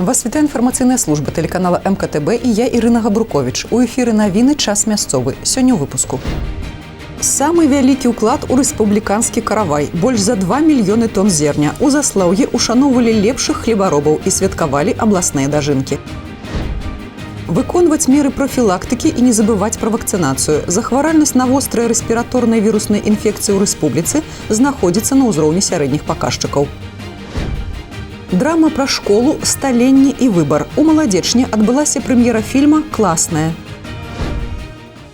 Вас вітае інфармацыйная служба тэлеканала МКТБ і я, Ірына Габруковіч. У эфіры навіны «Час мясцовы». Сёння ў выпуску. Самы вялікі ўклад у рэспубліканскі каравай. Больш за 2 мільёны тонн зерня. У Заслаўі ушаноўвалі лепшых хлебаробаў і святкавалі абласныя дажынкі. Выконваць меры профілактыкі і не забываць пра вакцынацыю. Захваральнасць на вострыя рэспіраторныя вірусныя інфекцыі ў рэспубліцы знаходзіцца на ўзроўні сярэдніх паказчыкаў. Драма пра школу, сталенне і выбар. У Маладзечні адбылася прэм'ера фільма «Класная».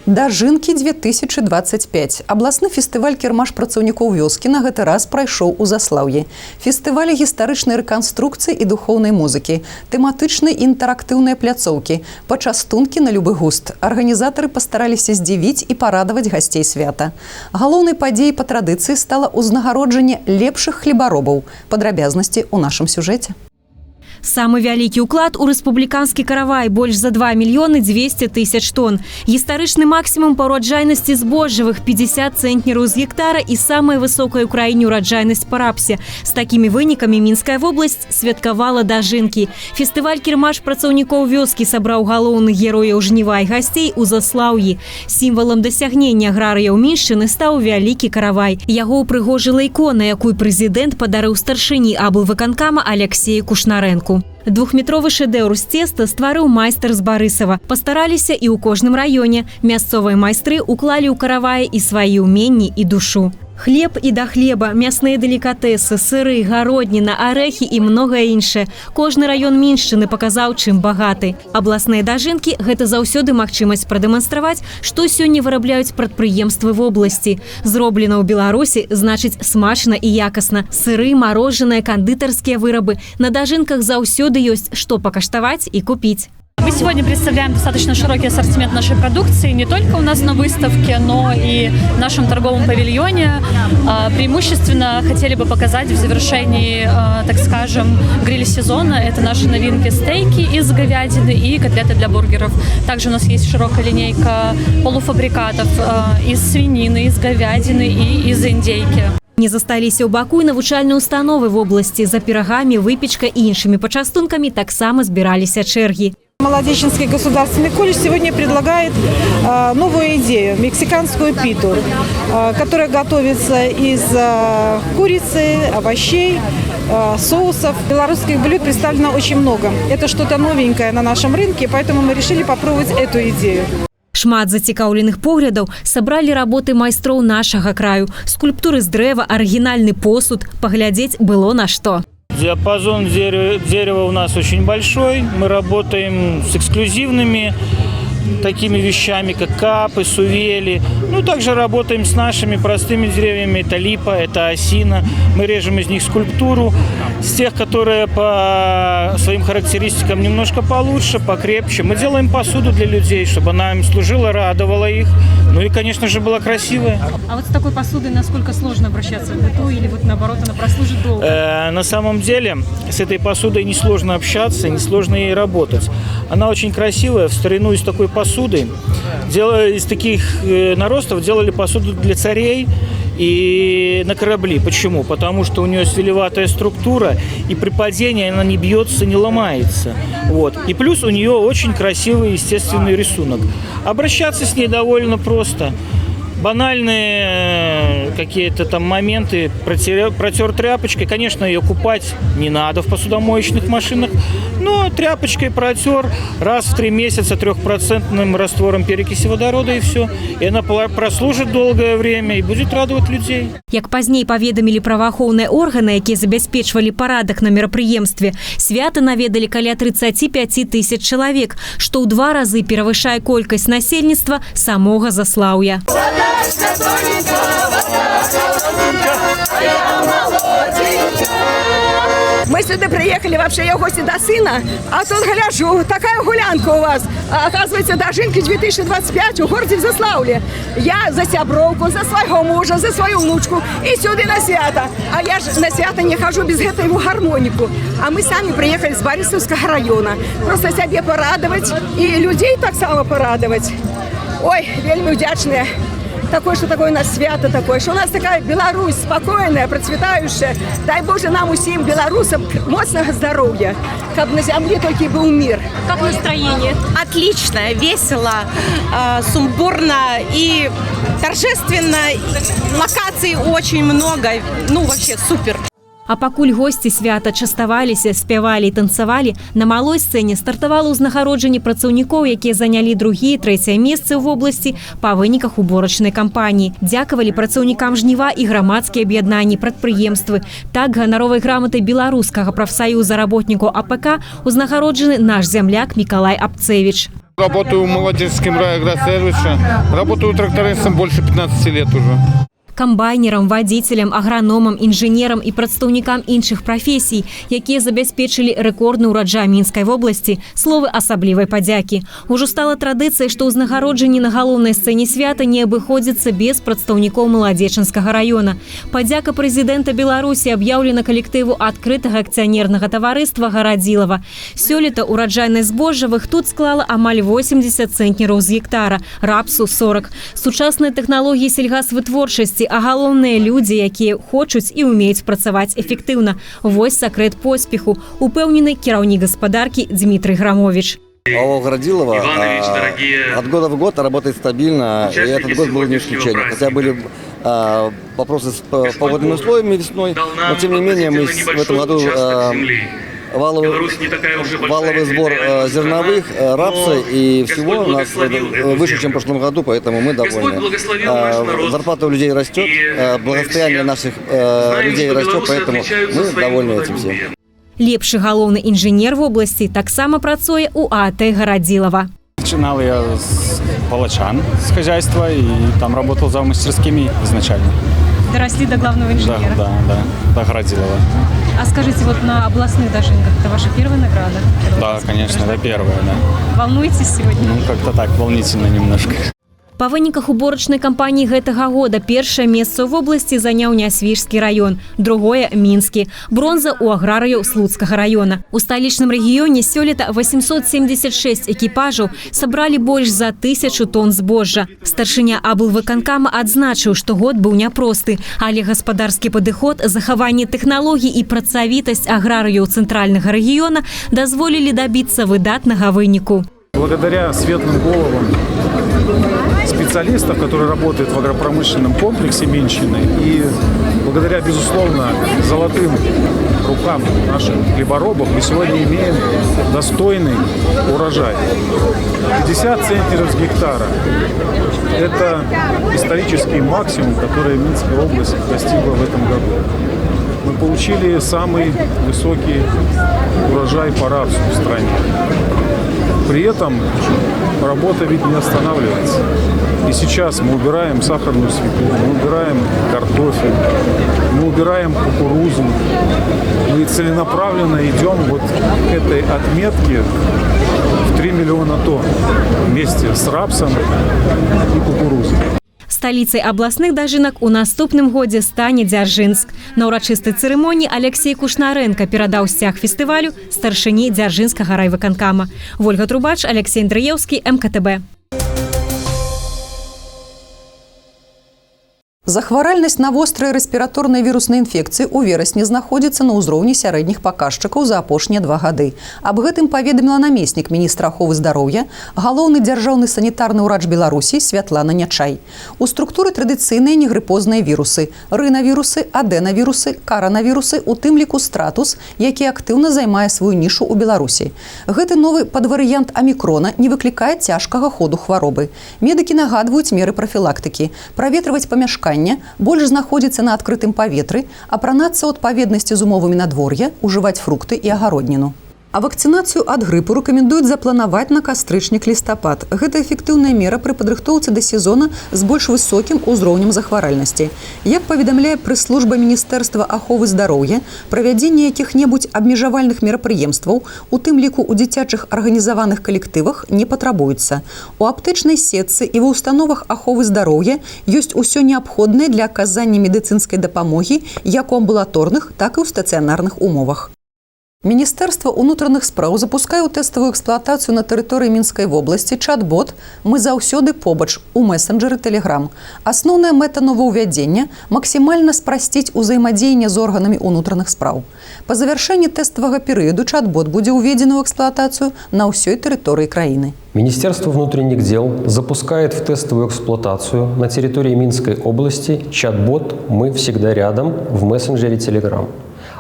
Дажынкі 2025. Абласны фестываль кірмаш працаўнікоў вёскі на гэты раз прайшоў у Заслаўі. Фестывалі гістарычнай рэканструкцыі і духоўнай музыкі, тэматычнай і інтэрактыўныя пляцоўкі, пачастункі на любы густ. Арганізатары пастараліся здзівіць і парадаваць гасцей свята. Галоўнай падзеяй па традыцыі стала ўзнагароджанне лепшых хлебаробаў. Падрабязнасці ў нашым сюжэце. Самы вялікі ўклад у рэспубліканскі каравай – больш за 2 мільёны 200 тысяч тонн. Гістарычны максімум па ураджайнасці збожжавых – 50 цэнтнераў з гектара і самая высокая ў краіне ураджайнасць па рапсе. З такімі вынікамі Мінская вобласць святкавала дажынкі. Фестываль кірмаш працаўнікоў вёскі сабраў галоўных герояў жніва і гасцей у Заслаўі. Сімвалам дасягнення аграрыяў Міншчыны стаў вялікі каравай. Яго ўпрыгожыла ікона, якую прэзідэнт падарыў старшыні аблвыканкама Аляксею Кушнарэнку. Двухметровы шэдэўр з цеста стварыў майстар з Барысава. Пастараліся і ў кожным раёне. Мясцовыя майстры уклалі ў каравае і свае ўменні і душу. Хлеб і да хлеба, мясныя делікатэсы, сыры, гародніна, арэхі і многае іншае. Кожны раён Міншчыны паказаў, чым багаты. Абласныя дажынкі – гэта заўсёды магчымасць прадэманстраваць, што сёння вырабляюць прадпрыемствы вобласці. Зроблена ў Беларусі, значыць смачна і якасна. Сыры, марожаныя, кандытарскія вырабы. На дажынках заўсёды ёсць што пакаштаваць і купіць. Мы сегодня представляем достаточно широкий ассортимент нашей продукции, не только у нас на выставке, но и в нашем торговом павильоне. Преимущественно хотели бы показать в завершении, так скажем, гриль-сезона. Это наши новинки: стейки из говядины и котлеты для бургеров. Также у нас есть широкая линейка полуфабрикатов из свинины, из говядины и из индейки. Не засталіся ў Баку і навучальныя установы в области. За пирогами, выпечкой и іншими пачастунками таксама збіраліся чэргі. Молодеченский государственный колледж сегодня предлагает новую идею – мексиканскую питу, которая готовится из курицы, овощей, соусов. Белорусских блюд представлено очень много. Это что-то новенькое на нашем рынке, поэтому мы решили попробовать эту идею. Шмат зацікаўленых поглядаў сабралі работы майстроў нашага краю. Скульптуры з дрэва, арыгінальны посуд. Паглядзець было на што. Диапазон дерева у нас очень большой. Мы работаем с эксклюзивными такими вещами, как капы, сувели. Ну, также работаем с нашими простыми деревьями. Это липа, это осина. Мы режем из них скульптуру. С тех, которые по своим характеристикам немножко получше, покрепче. Мы делаем посуду для людей, чтобы она им служила, радовала их. Ну и, конечно же, была красивая. А вот с такой посудой насколько сложно обращаться в быту или вот наоборот она прослужит долго? На самом деле с этой посудой несложно общаться, несложно ей работать. Она очень красивая. В старину из такой посуды, из таких наростов делали посуду для царей и на корабли. Почему? Потому что у нее свелеватая структура, и при падении она не бьется, не ломается. Вот. И плюс у нее очень красивый естественный рисунок. Обращаться с ней довольно просто. Банальные какие-то там моменты, протер тряпочкой. Конечно, ее купать не надо в посудомоечных машинах, но тряпочкой протер раз в 3 месяца 3% раствором перекиси водорода, и все. И она прослужит долгое время и будет радовать людей. Як пазней паведамілі праваахоўныя органы, якія забяспечвалі парадак на мерапрыемстве, свята наведалі каля 35 тысяч чалавек, што ў 2 разы перавышае колькасць насельніцтва самога Заслаўя. Мы сюда приехали вообще в гости до сына, а тут гляжу, такая гулянка у вас. Оказывается, дожинки 2025 у городе в Заславле. Я за сябровку, за своего мужа, за свою внучку и сюда на свято. А я же на свято не хожу без этого гармонику. А мы сами приехали с Борисовского района. Просто себе порадовать и людей так само порадовать. Ой, вельми вдячные. такое, что такое у нас свято такое, что у нас такая Беларусь спокойная, процветающая. Дай Боже нам усім белорусам моцного здоровья, как на земле только и был мир. Как настроение? Отлично, весело, сумбурно и торжественно. Локаций очень много. Ну, вообще супер. А пакуль госці свята частаваліся, спявалі і танцавалі, на малой сцэне стартавала ўзнагароджанне працаўнікоў, якія занялі другі і трэцяе месцы ў вобласці па выніках уборачнай кампаніі. Дзякавалі працаўнікам жніва і грамадскія аб'яднанні, прадпрыемствы. Так ганаровай граматай беларускага прафсаюза работнікаў АПК узнагароджаны наш зямляк Миколай Апцевич. Работаю в молодежском агросервисе, работаю трактористом больше 15 лет уже. Камбайнерам, вадзіцелям, аграномам, інжынерам і прадстаўнікам іншых прафесій, якія забяспечылі рэкордны ўраджай Мінскай вобласці, словы асаблівай падзякі. Ужо стала традыцыяй, што ўзнагароджанні на галоўнай сцэне свята не абыходзіцца без прадстаўнікоў Маладзечанскага раёна. Падзяка прэзідэнта Беларусі аб'яўлена калектыву адкрытага акцыянернага таварыства «Гарадзілава». Сёлета ўраджайнасць збожжавых тут склала амаль 80 цэнтнераў з гектара, рапсу – 40. Сучасныя тэхналогіі сельгасвытворчасці, а галоўныя людзі, якія хочуць і ўмеюць працаваць эфектыўна. Вось сакрэт поспеху, упэўнены кіраўнік гаспадаркі Дмитрий Грамович. АО «Городилово» от года в год работает стабильно, и этот год был не исключением. Хотя были вопросы с погодными условиями весной, но тем не менее мы в этом году валовый сбор зерновых, рапса и всего у нас выше, чем в прошлом году, поэтому мы довольны. Зарплата у людей растет, благосостояние наших людей растет, поэтому мы довольны этим всем. Лепшы галоўны інжынер вобласці таксама працуе ў АТ «Гарадзілава». Начинал я с палачан, с хозяйства, и там работал за мастерскими изначально. Доросли до главного инженера. Да, до Городилова. А скажите, вот на областных дожинках это ваша первая награда? Да, конечно, это первая, да. Волнуетесь сегодня? Ну, как-то так, волнительно немножко. Па выніках уборачнай кампаніі гэтага года першае месца ў вобласці заняў Нясвіжскі раён, другое – Мінскі. Бронза ў аграрыяў Слуцкага раёна. У сталічным рэгіёне сёлета 876 экіпажаў сабралі больш за 1000 тонн збожжа. Старшыня аблвыканкама адзначыў, што год быў няпросты, але гаспадарскі падыход, захаванне тэхналогій і працавітасць аграрыяў цэнтральнага рэгіёна дазволілі дабіцца выдатнага выніку. Благодаря светлым головам специалистов, которые работают в агропромышленном комплексе Минщины, и благодаря, безусловно, золотым рукам наших хлеборобов мы сегодня имеем достойный урожай. 50 центнеров с гектара – это исторический максимум, который Минская область достигла в этом году. Мы получили самый высокий урожай по рапсу в стране. При этом работа ведь не останавливается. И сейчас мы убираем сахарную свеклу, мы убираем картофель, мы убираем кукурузу. Мы целенаправленно идем вот к этой отметке в 3 миллиона тонн вместе с рапсом и кукурузой. Сталіцай абласных дажынак у наступным годзе стане Дзяржынск. На ўрачыстай цырымоніі Алексей Кушнаренко перадаў сцяг фестывалю старшыні Дзяржынскага райвыканкама. Вольга Трубач, Алексей Андреевский, МКТБ. Захваральнасць на вострыя рэспіраторныя вірусныя інфекцыі ў верасні знаходзіцца на ўзроўні сярэдніх паказчыкаў за апошнія 2 гады. Аб гэтым паведаміла намеснік міністра аховы здароўя, галоўны дзяржаўны санітарны ўрач Беларусі Святлана Нячай. У структуры традыцыйныя негрыпозныя вірусы – рынавірусы, адэнавірусы, каранавірусы, у тым ліку стратус, які актыўна займае сваю нішу ў Беларусі. Гэты новы падварыянт амікрона не выклікае цяжкага ходу хваробы. Медыкі нагадваюць меры прафілактыкі – праветрываць памяшканне, больш знаходзіцца на адкрытым паветры, апранацца ў адпаведнасці з умовамі надвор'я, ужываць фрукты і агародніну. А вакцынацыю ад грыпу рэкамендуюць запланаваць на кастрычнік-лістапад. Гэта эфектыўная мера пры падрыхтоўцы да сезона з больш высокім узроўнем захваральнасці. Як паведамляе прэс-служба Міністэрства аховы здароўя, правядзенне якіх-небудзь абмежавальных мерапрыемстваў, у тым ліку ў дзіцячых арганізаваных калектывах, не патрабуецца. У аптэчнай сетцы і ва ўстановах аховы здароўя ёсць усё неабходнае для аказання медыцынскай дапамогі як у амбулаторных, так і ў стацыянарных умовах. Міністерства ўнутраных спраў запускае ў тэставую эксплуатацыю на тэрыторыі Мінскай вобласці чат-бот «Мы заўсёды побач» у месенджеры Telegram. Асноўная мэта новаўвядзення – максімальна спрасціць узаемадзеянне з органамі ўнутраных спраў. Па завяршэнні тэставага перыяду чат-бот будзе ўведзены ў эксплуатацыю на ўсёй тэрыторыі краіны. Министерство внутренних дел запускает в тестовую эксплуатацию на территории Минской области чат-бот «Мы всегда рядом» в мессенджере Telegram.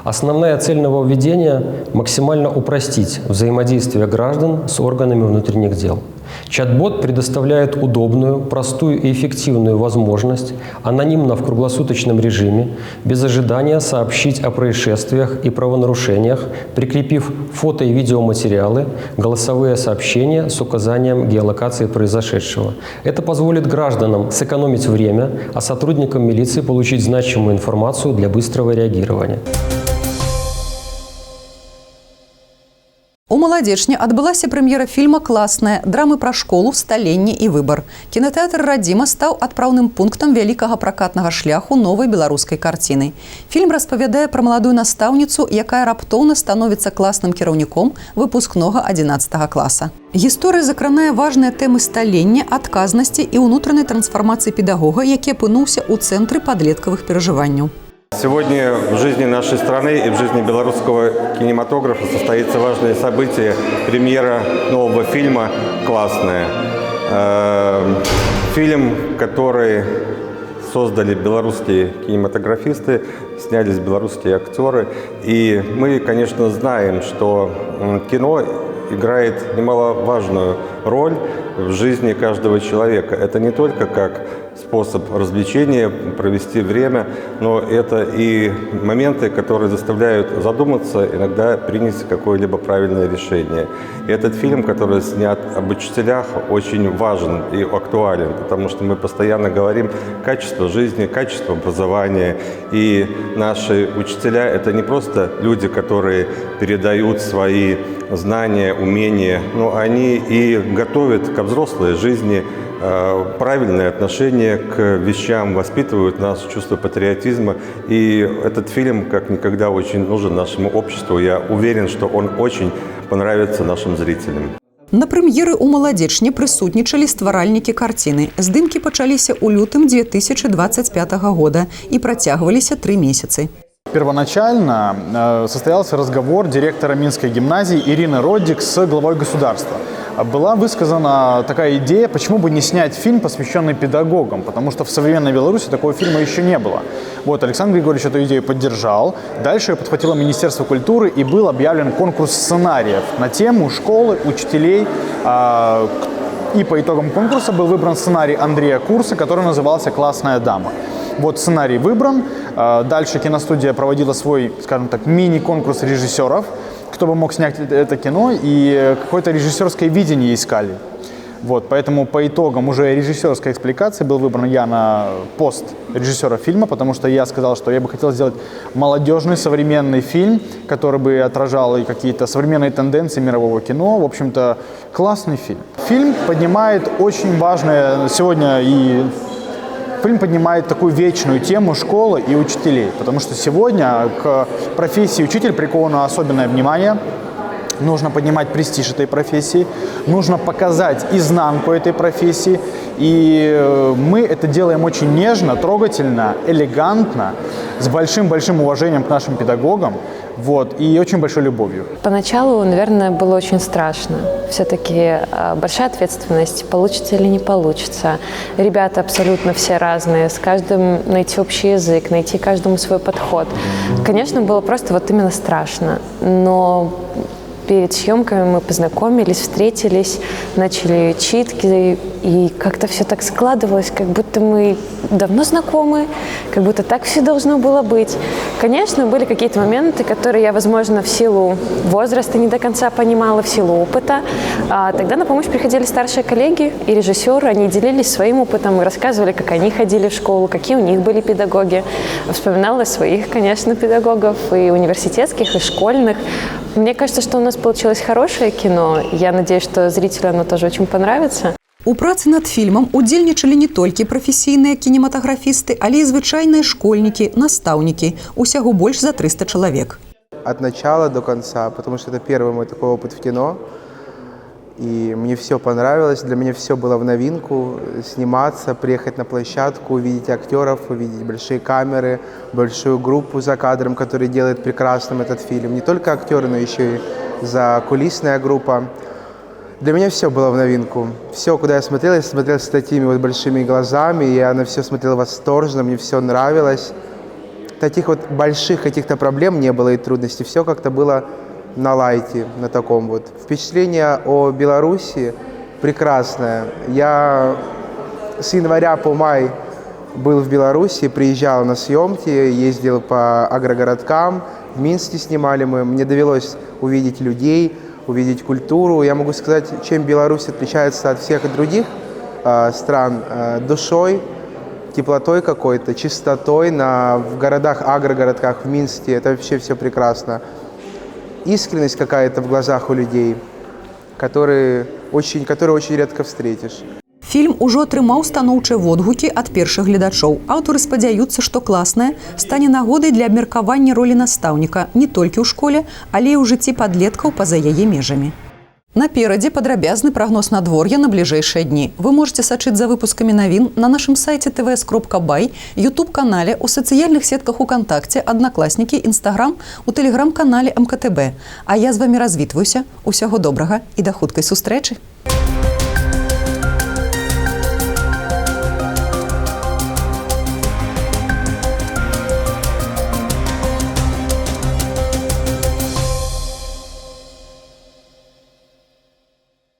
Основная цель нововведения – максимально упростить взаимодействие граждан с органами внутренних дел. Чат-бот предоставляет удобную, простую и эффективную возможность анонимно в круглосуточном режиме, без ожидания сообщить о происшествиях и правонарушениях, прикрепив фото и видеоматериалы, голосовые сообщения с указанием геолокации произошедшего. Это позволит гражданам сэкономить время, а сотрудникам милиции получить значимую информацию для быстрого реагирования. У Маладзечні адбылася прэм'ера фільма «Класная» драмы пра школу, сталенне і выбар. Кінатэатр «Радзіма» стаў адпраўным пунктам вялікага пракатнага шляху новай беларускай карціны. Фільм распавядае пра маладую настаўніцу, якая раптоўна становіцца класным кіраўніком выпускнога 11 класа. Гісторыя закранае важныя тэмы сталення, адказнасці і ўнутранай трансфармацыі педагога, які апынуўся ў цэнтры падлеткавых перажыванняў. Сегодня в жизни нашей страны и в жизни белорусского кинематографа состоится важное событие – премьера нового фильма «Классная». Фильм, который создали белорусские кинематографисты, снялись белорусские актеры. И мы, конечно, знаем, что кино играет немаловажную роль в жизни каждого человека. Это не только как способ развлечения, провести время, но это и моменты, которые заставляют задуматься, иногда принять какое-либо правильное решение. И этот фильм, который снят об учителях, очень важен и актуален, потому что мы постоянно говорим качество жизни, качество образования. И наши учителя – это не просто люди, которые передают свои знания, умения, но они и готовят к взрослой жизни, правильное отношение к вещам, воспитывают нас чувство патриотизма. И этот фильм как никогда очень нужен нашему обществу. Я уверен, что он очень понравится нашим зрителям. На прэм'еры ў Маладзечні прысутнічалі стваральнікі карціны. Здымкі пачаліся ў лютым 2025 года і працягваліся 3 месяцы. Первоначально состоялся разговор директора Минской гимназии Ирины Роддик с главой государства. Была высказана такая идея, почему бы не снять фильм, посвященный педагогам, потому что в современной Беларуси такого фильма еще не было. Вот, Александр Григорьевич эту идею поддержал. Дальше ее подхватило Министерство культуры, и был объявлен конкурс сценариев на тему школы, учителей. И по итогам конкурса был выбран сценарий Андрея Курса, который назывался «Классная дама». Вот сценарий выбран. Дальше киностудия проводила свой, скажем так, мини-конкурс режиссеров, кто бы мог снять это кино, и какое-то режиссерское видение искали. Вот, поэтому по итогам уже режиссерской экспликации был выбран я на пост режиссера фильма, потому что я сказал, что я бы хотел сделать молодежный современный фильм, который бы отражал и какие-то современные тенденции мирового кино. В общем-то, классный фильм. Фильм поднимает очень важное сегодня и... Фильм поднимает такую вечную тему школы и учителей, потому что сегодня к профессии учитель приковано особенное внимание. Нужно поднимать престиж этой профессии, нужно показать изнанку этой профессии. И мы это делаем очень нежно, трогательно, элегантно, с большим-большим уважением к нашим педагогам, вот, и очень большой любовью. Поначалу, наверное, было очень страшно. Все-таки большая ответственность, получится или не получится. Ребята абсолютно все разные, с каждым найти общий язык, найти каждому свой подход. Конечно, было просто вот именно страшно, но... Перед съемками мы познакомились, встретились, начали читки, и как-то все так складывалось, как будто мы давно знакомы, как будто так все должно было быть. Конечно, были какие-то моменты, которые я, возможно, в силу возраста не до конца понимала, в силу опыта. А тогда на помощь приходили старшие коллеги и режиссеры, они делились своим опытом и рассказывали, как они ходили в школу, какие у них были педагоги. Вспоминала своих, конечно, педагогов, и университетских, и школьных. Мне кажется, что у нас получилось хорошее кино. Я надеюсь, что зрителю оно тоже очень понравится. У працы над фільмам удзельнічалі не толькі прафесійныя кінематаграфісты, але і звычайныя школьнікі, настаўнікі. Усяго больш за 300 чалавек. от начала до конца, потому что это первый мой такой опыт в кино. И мне все понравилось, для меня все было в новинку. Сниматься, приехать на площадку, увидеть актеров, увидеть большие камеры, большую группу за кадром, которая делает прекрасным этот фильм. Не только актеры, но еще и закулисная группа. Для меня все было в новинку. Все, куда я смотрел с такими вот большими глазами, я на все смотрел восторженно, мне все нравилось. Таких вот больших каких-то проблем не было и трудностей. Все как-то было на лайте, на таком вот. Впечатление о Беларуси прекрасное. Я с января по май был в Беларуси, приезжал на съемки, ездил по агрогородкам. В Минске снимали мы. Мне довелось увидеть людей, увидеть культуру. Я могу сказать, чем Беларусь отличается от всех других стран: душой, теплотой какой-то, чистотой. В городах, агрогородках, в Минске это вообще все прекрасно. Искренность какая-то в глазах у людей, которую очень редко встретишь. Фільм ужо атрымаў станоўчыя водгукі ад першых гледачоў. Аўтары спадзяюцца, што класная стане нагодай для абмеркавання ролі настаўніка не толькі ў школе, але і ў жыцці падлеткаў па-за яе межамі. Наперадзе падрабязны прагноз надвор'я на бліжэйшыя дні. Вы можете сачыць за выпускамі навін на нашым сайце tvs.by, YouTube-канале, у сацыяльных сетках УКонтакце, Аднакласнікі, Інстаграм, у тэлеграм-канале МКТБ. А я з вамі развітваюся. Усяго добрага і да хуткай сустрэчы.